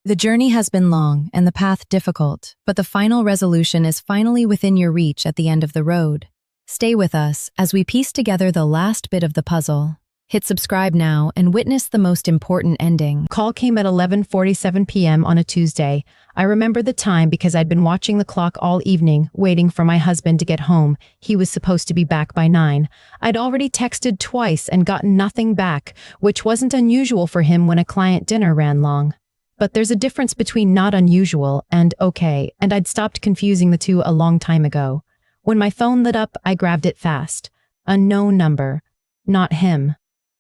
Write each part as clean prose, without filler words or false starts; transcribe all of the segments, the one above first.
The journey has been long and the path difficult, but the final resolution is finally within your reach at the end of the road. Stay with us as we piece together the last bit of the puzzle. Hit subscribe now and witness the most important ending. Call came at 11:47 p.m. on a Tuesday. I remember the time because I'd been watching the clock all evening, waiting for my husband to get home. He was supposed to be back by 9. I'd already texted twice and gotten nothing back, which wasn't unusual for him when a client dinner ran long. But there's a difference between not unusual and okay, and I'd stopped confusing the two a long time ago. When my phone lit up, I grabbed it fast. Unknown number. Not him.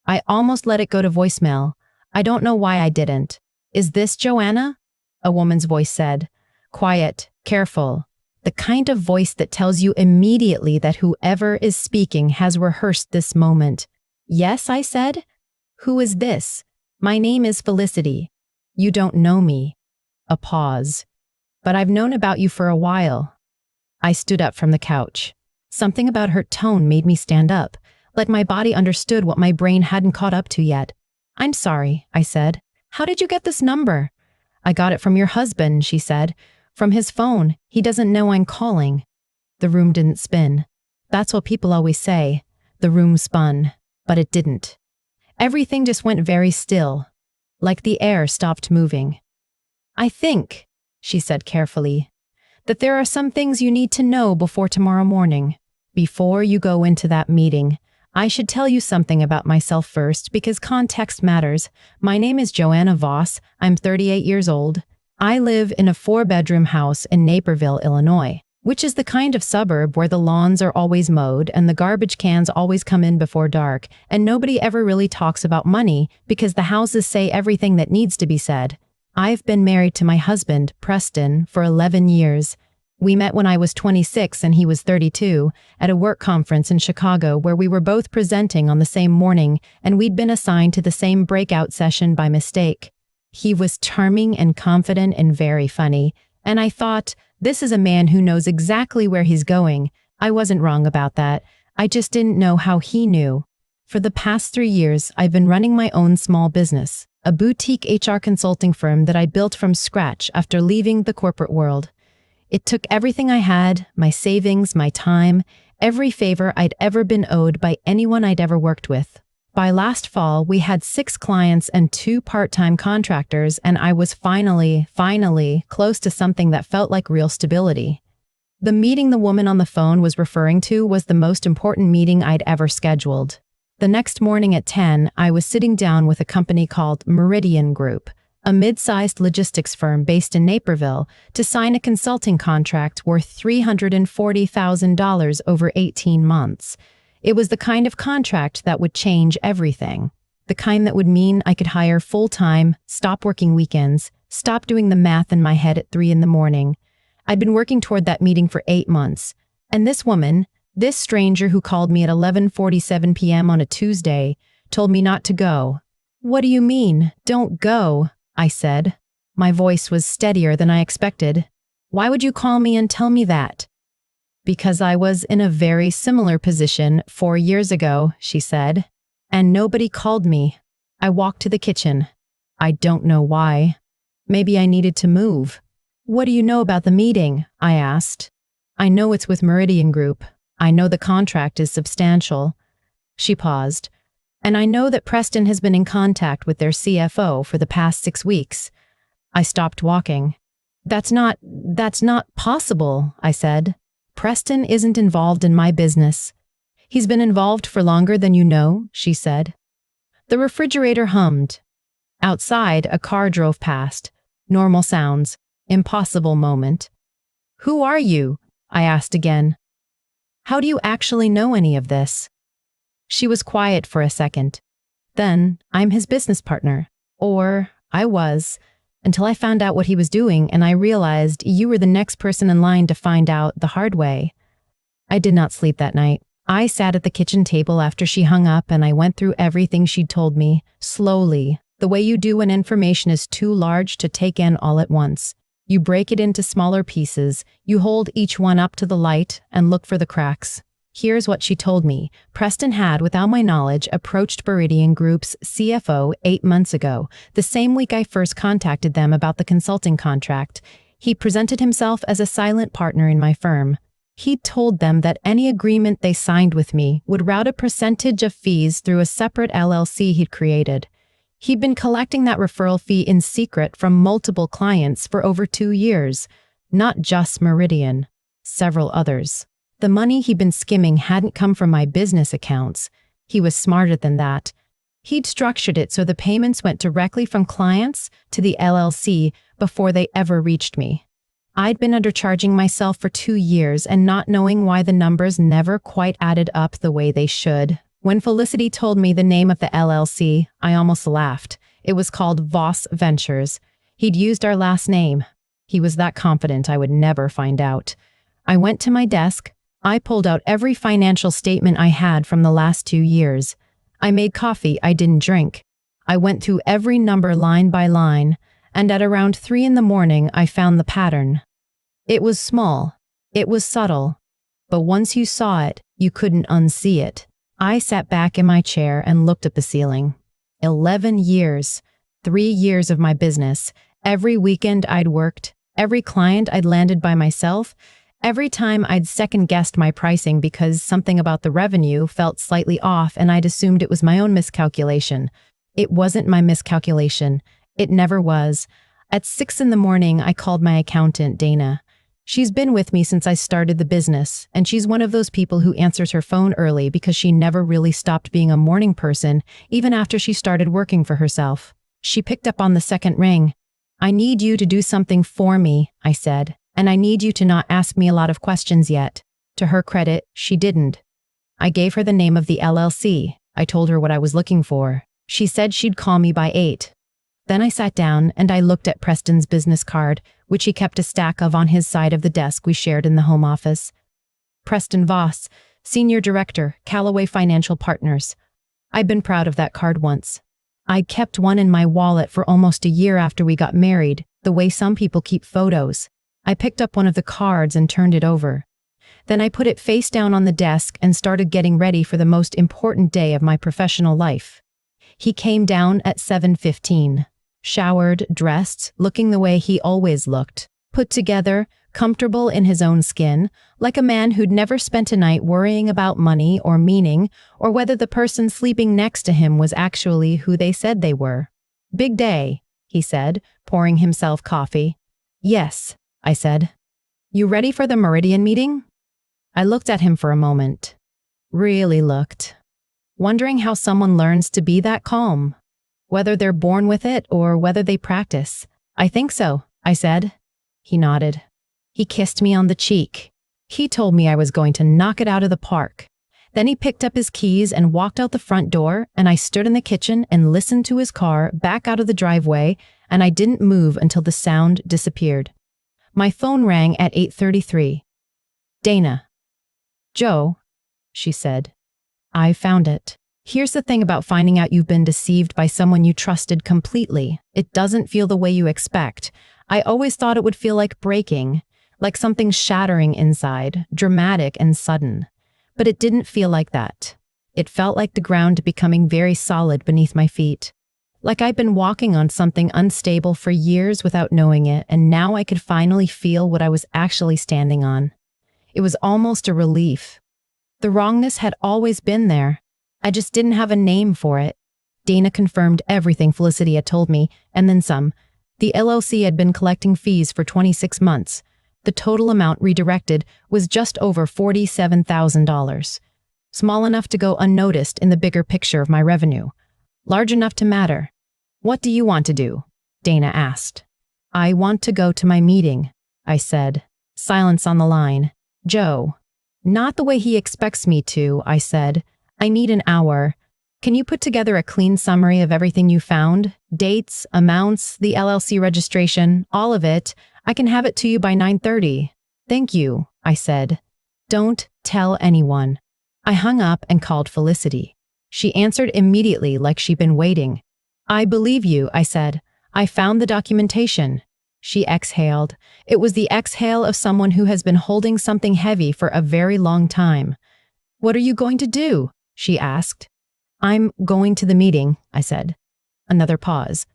I almost let it go to voicemail. I don't know why I didn't. "Is this Joanna?" a woman's voice said. Quiet, careful. The kind of voice that tells you immediately that whoever is speaking has rehearsed this moment. "Yes," I said. "Who is this?" "My name is Felicity." "You don't know me." A pause. "But I've known about you for a while." I stood up from the couch. Something about her tone made me stand up, like my body understood what my brain hadn't caught up to yet. "I'm sorry," I said. "How did you get this number?" "I got it from your husband," she said. "From his phone. He doesn't know I'm calling." The room didn't spin. That's what people always say. The room spun, but it didn't. Everything just went very still, like the air stopped moving. "I think," she said carefully, "that there are some things you need to know before tomorrow morning. Before you go into that meeting, I should tell you something about myself first because context matters. My name is Joanna Voss. I'm 38 years old. I live in a 4-bedroom house in Naperville, Illinois, which is the kind of suburb where the lawns are always mowed and the garbage cans always come in before dark, and nobody ever really talks about money because the houses say everything that needs to be said. I've been married to my husband, Preston, for 11 years. We met when I was 26 and he was 32, at a work conference in Chicago where we were both presenting on the same morning, and we'd been assigned to the same breakout session by mistake. He was charming and confident and very funny, and I thought, this is a man who knows exactly where he's going. I wasn't wrong about that. I just didn't know how he knew. For the past 3 years, I've been running my own small business, a boutique HR consulting firm that I built from scratch after leaving the corporate world. It took everything I had, my savings, my time, every favor I'd ever been owed by anyone I'd ever worked with. By last fall, we had 6 clients and 2 part-time contractors, and I was finally close to something that felt like real stability. The meeting the woman on the phone was referring to was the most important meeting I'd ever scheduled. The next morning at 10, I was sitting down with a company called Meridian Group, a mid-sized logistics firm based in Naperville, to sign a consulting contract worth $340,000 over 18 months. It was the kind of contract that would change everything. The kind that would mean I could hire full-time, stop working weekends, stop doing the math in my head at 3 in the morning. I'd been working toward that meeting for 8 months. And this woman, this stranger who called me at 11:47 p.m. on a Tuesday, told me not to go. "What do you mean, don't go?" I said. My voice was steadier than I expected. "Why would you call me and tell me that?" "Because I was in a very similar position 4 years ago," she said. "And nobody called me." I walked to the kitchen. I don't know why. Maybe I needed to move. "What do you know about the meeting?" I asked. "I know it's with Meridian Group. I know the contract is substantial." She paused. "And I know that Preston has been in contact with their CFO for the past 6 weeks." I stopped walking. That's not possible," I said. "Preston isn't involved in my business." "He's been involved for longer than you know," she said. The refrigerator hummed. Outside, a car drove past. Normal sounds. Impossible moment. "Who are you?" I asked again. "How do you actually know any of this?" She was quiet for a second. Then, "I'm his business partner." Or, I was, until I found out what he was doing and I realized you were the next person in line to find out the hard way. I did not sleep that night. I sat at the kitchen table after she hung up and I went through everything she'd told me, slowly, the way you do when information is too large to take in all at once. You break it into smaller pieces, you hold each one up to the light and look for the cracks. Here's what she told me. Preston had, without my knowledge, approached Beridian Group's CFO 8 months ago, the same week I first contacted them about the consulting contract. He presented himself as a silent partner in my firm. He'd told them that any agreement they signed with me would route a percentage of fees through a separate LLC he'd created. He'd been collecting that referral fee in secret from multiple clients for over 2 years, not just Meridian, several others. The money he'd been skimming hadn't come from my business accounts. He was smarter than that. He'd structured it so the payments went directly from clients to the LLC before they ever reached me. I'd been undercharging myself for 2 years and not knowing why the numbers never quite added up the way they should. When Felicity told me the name of the LLC, I almost laughed. It was called Voss Ventures. He'd used our last name. He was that confident I would never find out. I went to my desk. I pulled out every financial statement I had from the last 2 years. I made coffee I didn't drink. I went through every number line by line, and at around 3 in the morning I found the pattern. It was small. It was subtle. But once you saw it, you couldn't unsee it. I sat back in my chair and looked at the ceiling. 11 years. 3 years of my business. Every weekend I'd worked. Every client I'd landed by myself. Every time I'd second-guessed my pricing because something about the revenue felt slightly off and I'd assumed it was my own miscalculation. It wasn't my miscalculation. It never was. At 6 in the morning, I called my accountant, Dana. She's been with me since I started the business, and she's one of those people who answers her phone early because she never really stopped being a morning person, even after she started working for herself. She picked up on the second ring. "I need you to do something for me," I said, "and I need you to not ask me a lot of questions yet." To her credit, she didn't. I gave her the name of the LLC. I told her what I was looking for. She said she'd call me by 8. Then I sat down and I looked at Preston's business card, which he kept a stack of on his side of the desk we shared in the home office. Preston Voss, Senior Director, Callaway Financial Partners. I'd been proud of that card once. I'd kept one in my wallet for almost a year after we got married, the way some people keep photos. I picked up one of the cards and turned it over. Then I put it face down on the desk and started getting ready for the most important day of my professional life. He came down at 7:15. Showered, dressed, looking the way he always looked, put together, comfortable in his own skin, like a man who'd never spent a night worrying about money or meaning, or whether the person sleeping next to him was actually who they said they were. "Big day," he said, pouring himself coffee. "Yes," I said. "You ready for the Meridian meeting?" I looked at him for a moment. Really looked. Wondering how someone learns to be that calm. Whether they're born with it or whether they practice. "I think so," I said. He nodded. He kissed me on the cheek. He told me I was going to knock it out of the park. Then he picked up his keys and walked out the front door, and I stood in the kitchen and listened to his car back out of the driveway, and I didn't move until the sound disappeared. My phone rang at 8:33. "Dana." "Joe," she said. "I found it. Here's the thing about finding out you've been deceived by someone you trusted completely. It doesn't feel the way you expect. I always thought it would feel like breaking, like something shattering inside, dramatic and sudden. But it didn't feel like that. It felt like the ground becoming very solid beneath my feet. Like I'd been walking on something unstable for years without knowing it, and now I could finally feel what I was actually standing on. It was almost a relief. The wrongness had always been there. I just didn't have a name for it. Dana confirmed everything Felicity had told me, and then some. The LLC had been collecting fees for 26 months. The total amount redirected was just over $47,000. Small enough to go unnoticed in the bigger picture of my revenue. Large enough to matter. "What do you want to do?" Dana asked. "I want to go to my meeting," I said. Silence on the line. "Joe." "Not the way he expects me to," I said. "I need an hour. Can you put together a clean summary of everything you found? Dates, amounts, the LLC registration, all of it. I can have it to you by 9:30. "Thank you," I said. "Don't tell anyone." I hung up and called Felicity. She answered immediately like she'd been waiting. "I believe you," I said. "I found the documentation." She exhaled. It was the exhale of someone who has been holding something heavy for a very long time. "What are you going to do?" she asked. "I'm going to the meeting," I said. Another pause.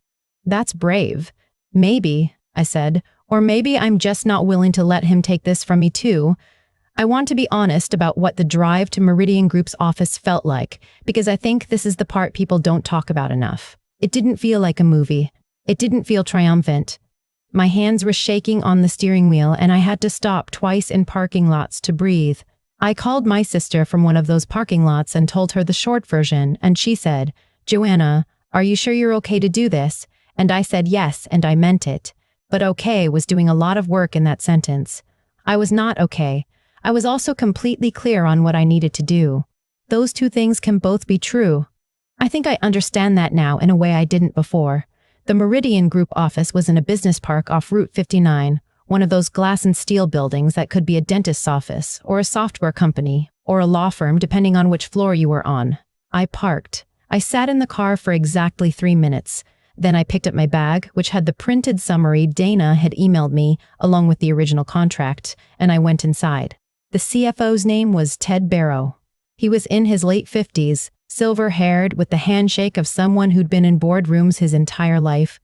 "That's brave." "Maybe," I said, "or maybe I'm just not willing to let him take this from me too." I want to be honest about what the drive to Meridian Group's office felt like, because I think this is the part people don't talk about enough. It didn't feel like a movie. It didn't feel triumphant. My hands were shaking on the steering wheel, and I had to stop twice in parking lots to breathe. I called my sister from one of those parking lots and told her the short version, and she said, "Joanna, are you sure you're okay to do this?" And I said yes, and I meant it. But okay was doing a lot of work in that sentence. I was not okay. I was also completely clear on what I needed to do. Those two things can both be true. I think I understand that now in a way I didn't before. The Meridian Group office was in a business park off Route 59, one of those glass and steel buildings that could be a dentist's office, or a software company, or a law firm depending on which floor you were on. I parked. I sat in the car for exactly 3 minutes. Then I picked up my bag, which had the printed summary Dana had emailed me, along with the original contract, and I went inside. The CFO's name was Ted Barrow. He was in his late 50s, silver-haired, with the handshake of someone who'd been in boardrooms his entire life.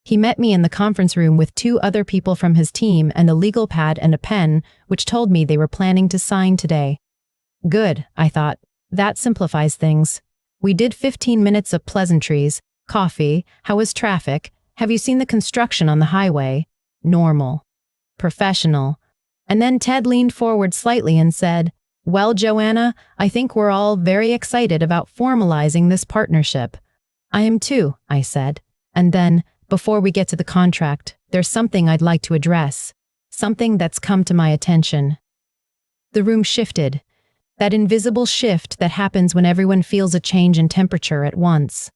He met me in the conference room with 2 other people from his team and a legal pad and a pen, which told me they were planning to sign today. Good, I thought. That simplifies things. We did 15 minutes of pleasantries. Coffee. How was traffic? Have you seen the construction on the highway? Normal. Professional. And then Ted leaned forward slightly and said, "Well, Joanna, I think we're all very excited about formalizing this partnership." "I am too," I said. And then, "Before we get to the contract, there's something I'd like to address. Something that's come to my attention." The room shifted. That invisible shift that happens when everyone feels a change in temperature at once.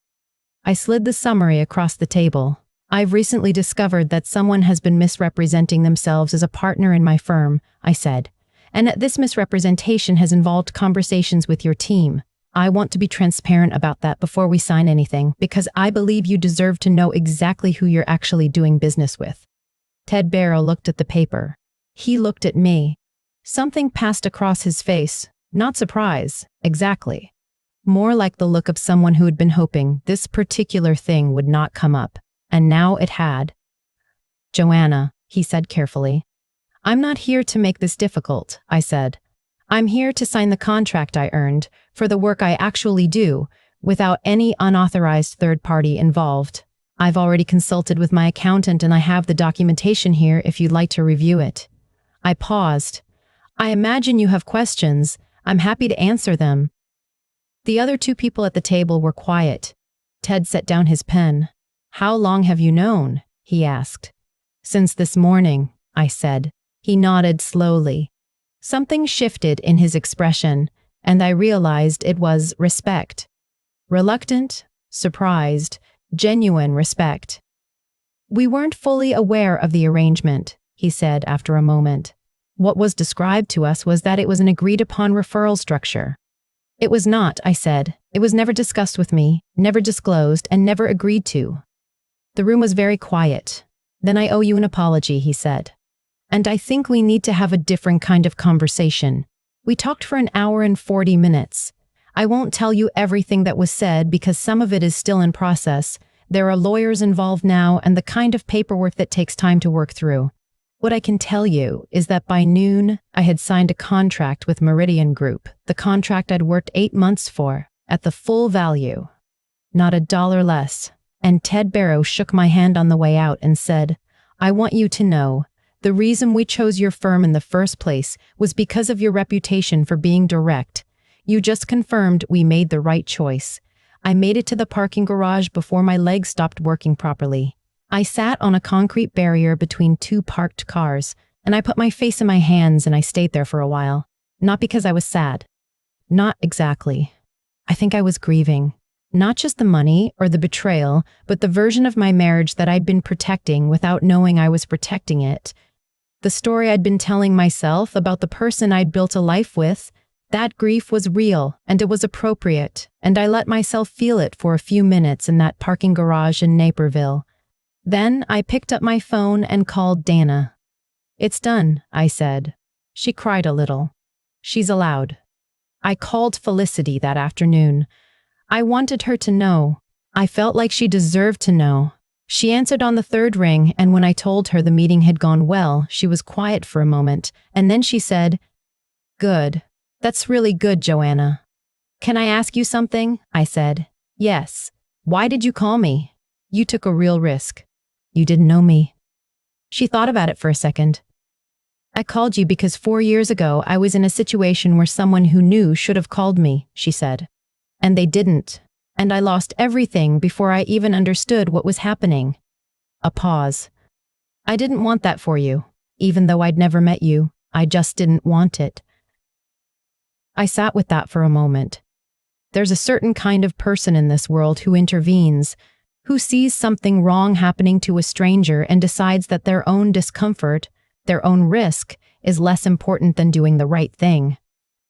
I slid the summary across the table. "I've recently discovered that someone has been misrepresenting themselves as a partner in my firm," I said. "And that this misrepresentation has involved conversations with your team. I want to be transparent about that before we sign anything, because I believe you deserve to know exactly who you're actually doing business with." Ted Barrow looked at the paper. He looked at me. Something passed across his face. Not surprise, exactly. More like the look of someone who had been hoping this particular thing would not come up. And now it had. "Joanna," he said carefully. "I'm not here to make this difficult," I said. "I'm here to sign the contract I earned for the work I actually do, without any unauthorized third party involved. I've already consulted with my accountant and I have the documentation here if you'd like to review it." I paused. "I imagine you have questions. I'm happy to answer them." The other 2 people at the table were quiet. Ted set down his pen. "How long have you known?" he asked. "Since this morning," I said. He nodded slowly. Something shifted in his expression, and I realized it was respect. Reluctant, surprised, genuine respect. "We weren't fully aware of the arrangement," he said after a moment. "What was described to us was that it was an agreed-upon referral structure." "It was not," I said. "It was never discussed with me, never disclosed, and never agreed to." The room was very quiet. "Then I owe you an apology," he said. "And I think we need to have a different kind of conversation." We talked for an hour and 40 minutes. I won't tell you everything that was said because some of it is still in process. There are lawyers involved now and the kind of paperwork that takes time to work through. What I can tell you is that by noon, I had signed a contract with Meridian Group, the contract I'd worked 8 months for, at the full value. Not $1 less. And Ted Barrow shook my hand on the way out and said, "I want you to know, the reason we chose your firm in the first place was because of your reputation for being direct. You just confirmed we made the right choice." I made it to the parking garage before my legs stopped working properly. I sat on a concrete barrier between 2 parked cars, and I put my face in my hands and I stayed there for a while. Not because I was sad. Not exactly. I think I was grieving. Not just the money or the betrayal, but the version of my marriage that I'd been protecting without knowing I was protecting it. The story I'd been telling myself about the person I'd built a life with, that grief was real and it was appropriate, and I let myself feel it for a few minutes in that parking garage in Naperville. Then I picked up my phone and called Dana. "It's done," I said. She cried a little. "She's allowed." I called Felicity that afternoon. I wanted her to know. I felt like she deserved to know. She answered on the third ring, and when I told her the meeting had gone well, she was quiet for a moment, and then she said, "Good. That's really good, Joanna." "Can I ask you something?" I said. "Yes. Why did you call me?" "You took a real risk. You didn't know me." She thought about it for a second. "I called you because 4 years ago I was in a situation where someone who knew should have called me," she said. "And they didn't. And I lost everything before I even understood what was happening." A pause. "I didn't want that for you. Even though I'd never met you, I just didn't want it." I sat with that for a moment. There's a certain kind of person in this world who intervenes, who sees something wrong happening to a stranger and decides that their own discomfort, their own risk, is less important than doing the right thing.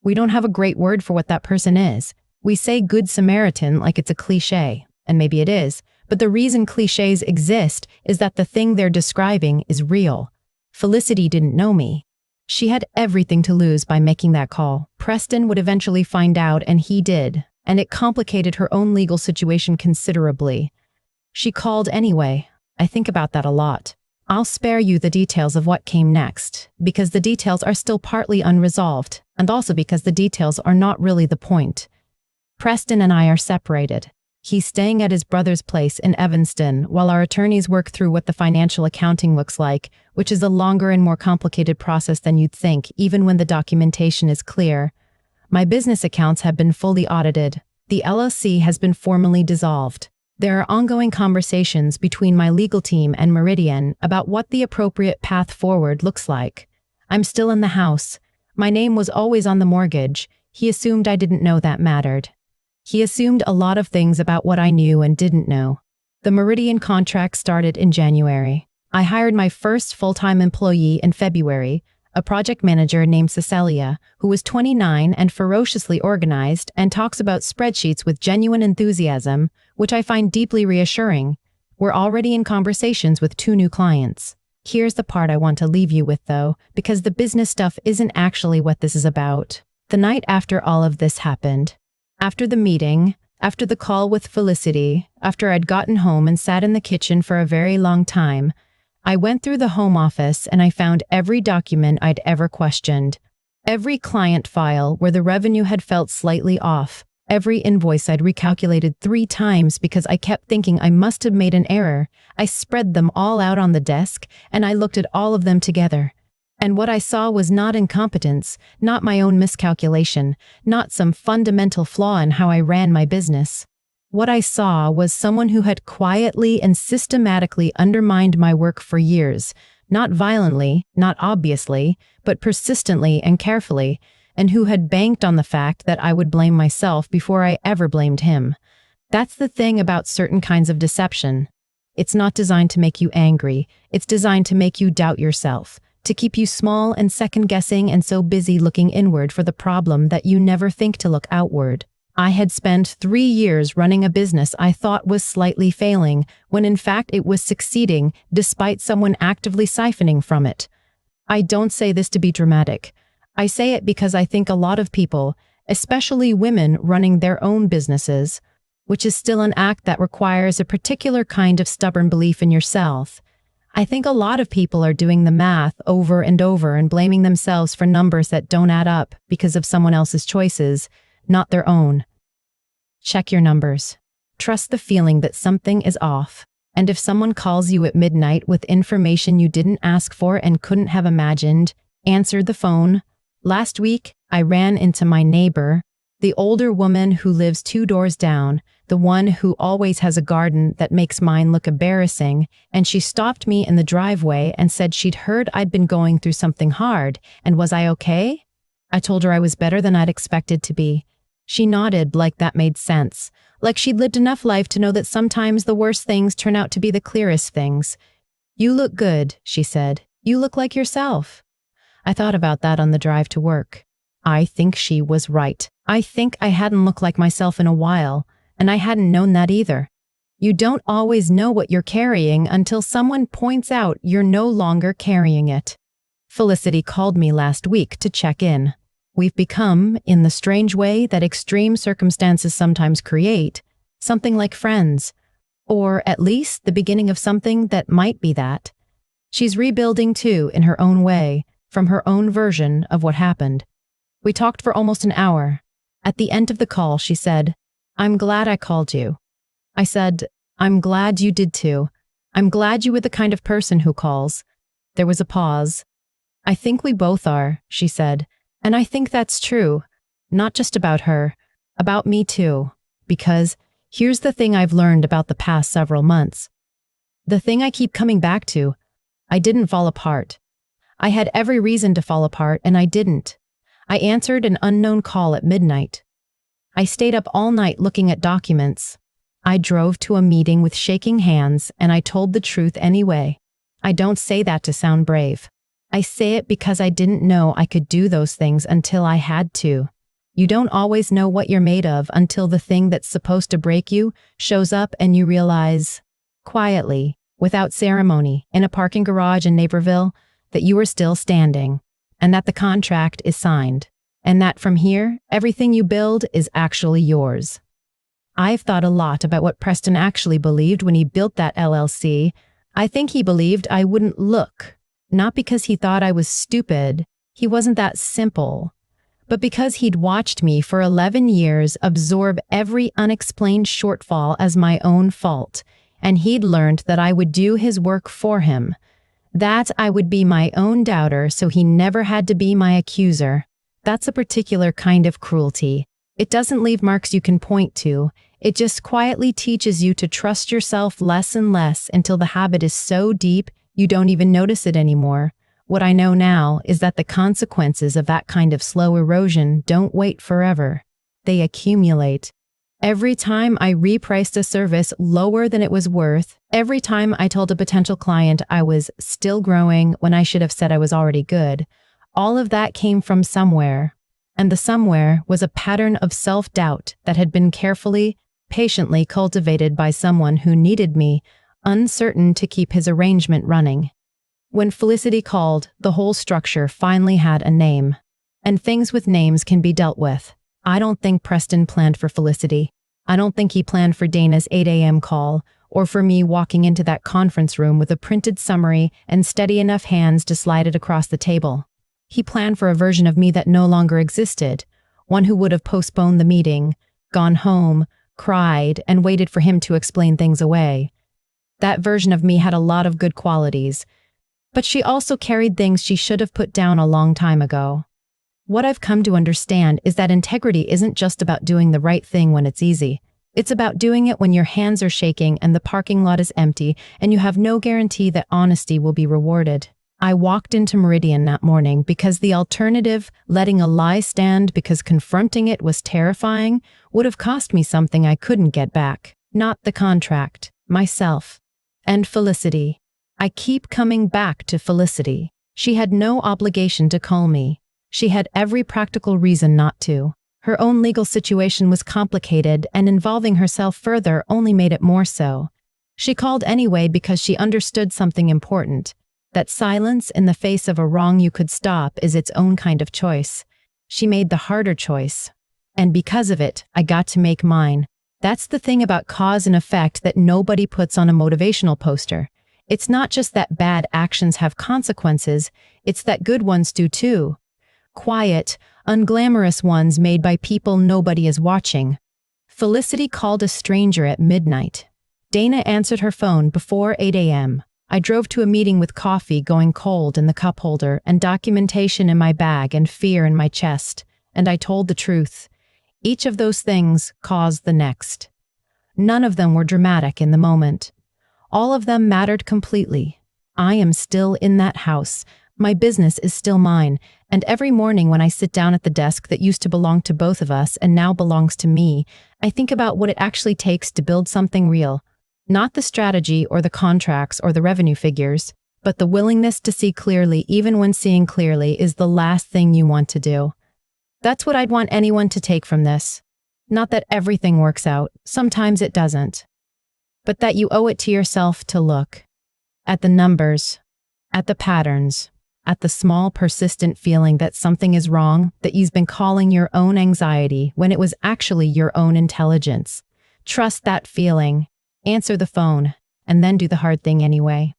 We don't have a great word for what that person is. We say Good Samaritan like it's a cliche, and maybe it is, but the reason cliches exist is that the thing they're describing is real. Felicity didn't know me. She had everything to lose by making that call. Preston would eventually find out, and he did, and it complicated her own legal situation considerably. She called anyway. I think about that a lot. I'll spare you the details of what came next, because the details are still partly unresolved, and also because the details are not really the point. Preston and I are separated. He's staying at his brother's place in Evanston while our attorneys work through what the financial accounting looks like, which is a longer and more complicated process than you'd think, even when the documentation is clear. My business accounts have been fully audited. The LLC has been formally dissolved. There are ongoing conversations between my legal team and Meridian about what the appropriate path forward looks like. I'm still in the house. My name was always on the mortgage. He assumed I didn't know that mattered. He assumed a lot of things about what I knew and didn't know. The Meridian contract started in January. I hired my first full-time employee in February, a project manager named Cecilia, who was 29 and ferociously organized and talks about spreadsheets with genuine enthusiasm, which I find deeply reassuring. We're already in conversations with 2 new clients. Here's the part I want to leave you with, though, because the business stuff isn't actually what this is about. The night after all of this happened, after the meeting, after the call with Felicity, after I'd gotten home and sat in the kitchen for a very long time, I went through the home office and I found every document I'd ever questioned, every client file where the revenue had felt slightly off, every invoice I'd recalculated 3 times because I kept thinking I must have made an error. I spread them all out on the desk and I looked at all of them together. And what I saw was not incompetence, not my own miscalculation, not some fundamental flaw in how I ran my business. What I saw was someone who had quietly and systematically undermined my work for years, not violently, not obviously, but persistently and carefully, and who had banked on the fact that I would blame myself before I ever blamed him. That's the thing about certain kinds of deception. It's not designed to make you angry. It's designed to make you doubt yourself, to keep you small and second-guessing and so busy looking inward for the problem that you never think to look outward. I had spent 3 years running a business I thought was slightly failing, when in fact it was succeeding, despite someone actively siphoning from it. I don't say this to be dramatic. I say it because I think a lot of people, especially women running their own businesses, which is still an act that requires a particular kind of stubborn belief in yourself. I think a lot of people are doing the math over and over and blaming themselves for numbers that don't add up because of someone else's choices, not their own. Check your numbers. Trust the feeling that something is off. And if someone calls you at midnight with information you didn't ask for and couldn't have imagined, answer the phone. Last week, I ran into my neighbor, the older woman who lives 2 doors down, the one who always has a garden that makes mine look embarrassing, and she stopped me in the driveway and said she'd heard I'd been going through something hard, and was I okay? I told her I was better than I'd expected to be. She nodded like that made sense, like she'd lived enough life to know that sometimes the worst things turn out to be the clearest things. "You look good," she said. "You look like yourself." I thought about that on the drive to work. I think she was right. I think I hadn't looked like myself in a while, and I hadn't known that either. You don't always know what you're carrying until someone points out you're no longer carrying it. Felicity called me last week to check in. We've become, in the strange way that extreme circumstances sometimes create, something like friends, or at least the beginning of something that might be that. She's rebuilding too, in her own way, from her own version of what happened. We talked for almost an hour. At the end of the call, she said, "I'm glad I called you." I said, "I'm glad you did too. I'm glad you were the kind of person who calls." There was a pause. "I think we both are," she said, "and I think that's true. Not just about her, about me too. Because here's the thing I've learned about the past several months. The thing I keep coming back to, I didn't fall apart. I had every reason to fall apart, and I didn't. I answered an unknown call at midnight. I stayed up all night looking at documents. I drove to a meeting with shaking hands, and I told the truth anyway. I don't say that to sound brave. I say it because I didn't know I could do those things until I had to. You don't always know what you're made of until the thing that's supposed to break you shows up and you realize, quietly, without ceremony, in a parking garage in Naperville, that you are still standing, and that the contract is signed, and that from here, everything you build is actually yours. I've thought a lot about what Preston actually believed when he built that LLC. I think he believed I wouldn't look, not because he thought I was stupid, he wasn't that simple, but because he'd watched me for 11 years absorb every unexplained shortfall as my own fault, and he'd learned that I would do his work for him, that I would be my own doubter so he never had to be my accuser. That's a particular kind of cruelty. It doesn't leave marks you can point to. It just quietly teaches you to trust yourself less and less until the habit is so deep you don't even notice it anymore. What I know now is that the consequences of that kind of slow erosion don't wait forever. They accumulate. Every time I repriced a service lower than it was worth, every time I told a potential client I was still growing when I should have said I was already good, all of that came from somewhere. And the somewhere was a pattern of self-doubt that had been carefully, patiently cultivated by someone who needed me, uncertain to keep his arrangement running. When Felicity called, the whole structure finally had a name. And things with names can be dealt with. I don't think Preston planned for Felicity. I don't think he planned for Dana's 8 a.m. call, or for me walking into that conference room with a printed summary and steady enough hands to slide it across the table. He planned for a version of me that no longer existed, one who would have postponed the meeting, gone home, cried, and waited for him to explain things away. That version of me had a lot of good qualities, but she also carried things she should have put down a long time ago. What I've come to understand is that integrity isn't just about doing the right thing when it's easy. It's about doing it when your hands are shaking and the parking lot is empty and you have no guarantee that honesty will be rewarded. I walked into Meridian that morning because the alternative, letting a lie stand because confronting it was terrifying, would have cost me something I couldn't get back. Not the contract, myself. And Felicity. I keep coming back to Felicity. She had no obligation to call me. She had every practical reason not to. Her own legal situation was complicated, and involving herself further only made it more so. She called anyway because she understood something important. That silence in the face of a wrong you could stop is its own kind of choice. She made the harder choice. And because of it, I got to make mine. That's the thing about cause and effect that nobody puts on a motivational poster. It's not just that bad actions have consequences, it's that good ones do too. Quiet, unglamorous ones made by people nobody is watching. Felicity called a stranger at midnight. Dana answered her phone before 8 a.m. I drove to a meeting with coffee going cold in the cup holder and documentation in my bag and fear in my chest, and I told the truth. Each of those things caused the next. None of them were dramatic in the moment. All of them mattered completely. I am still in that house. My business is still mine, and every morning when I sit down at the desk that used to belong to both of us and now belongs to me, I think about what it actually takes to build something real. Not the strategy or the contracts or the revenue figures, but the willingness to see clearly even when seeing clearly is the last thing you want to do. That's what I'd want anyone to take from this. Not that everything works out, sometimes it doesn't. But that you owe it to yourself to look at the numbers, at the patterns, at the small, persistent feeling that something is wrong, that you've been calling your own anxiety when it was actually your own intelligence. Trust that feeling, answer the phone, and then do the hard thing anyway.